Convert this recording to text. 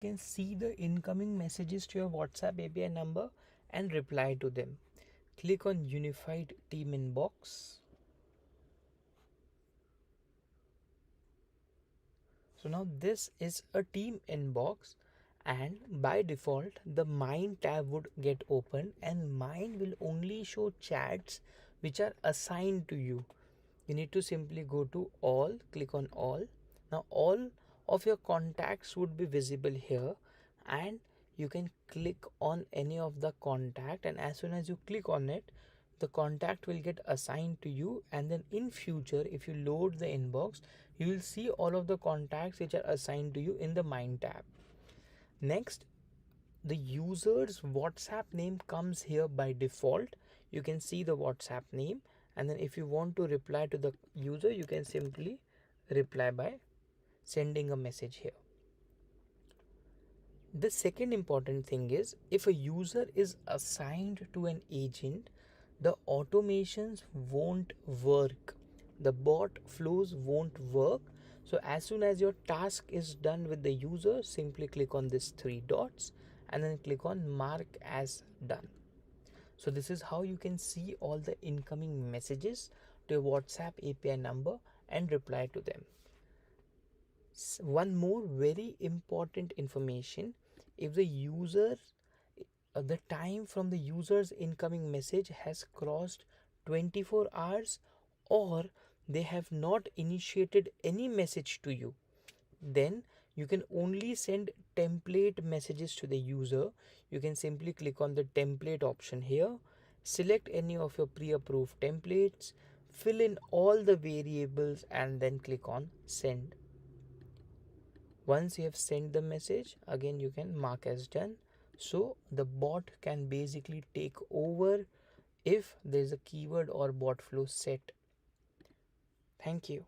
can see the incoming messages to your WhatsApp API number and reply to them. Click on Unified Team Inbox. So now this is a team inbox, and by default the Mine tab would get open, and Mine will only show chats which are assigned to you. You need to simply go to all, click on all. Now all of your contacts would be visible here, and you can click on any of the contact, and as soon as you click on it, the contact will get assigned to you. And then in future, if you load the inbox, you will see all of the contacts which are assigned to you in the Mine tab. Next, the user's WhatsApp name comes here by default. You can see the WhatsApp name, and then if you want to reply to the user, you can simply reply by sending a message here. The second important thing is, if a user is assigned to an agent, the automations won't work, the bot flows won't work. So as soon as your task is done with the user, simply click on this three dots and then click on mark as done. So this is how you can see all the incoming messages to your WhatsApp API number and reply to them. One more very important information: if the user the time from the user's incoming message has crossed 24 hours, or they have not initiated any message to you, then you can only send template messages to the user. You can simply click on the template option here, select any of your pre-approved templates, fill in all the variables, and then click on send. Once you have sent the message, again you can mark as done. So the bot can basically take over if there is a keyword or bot flow set. Thank you.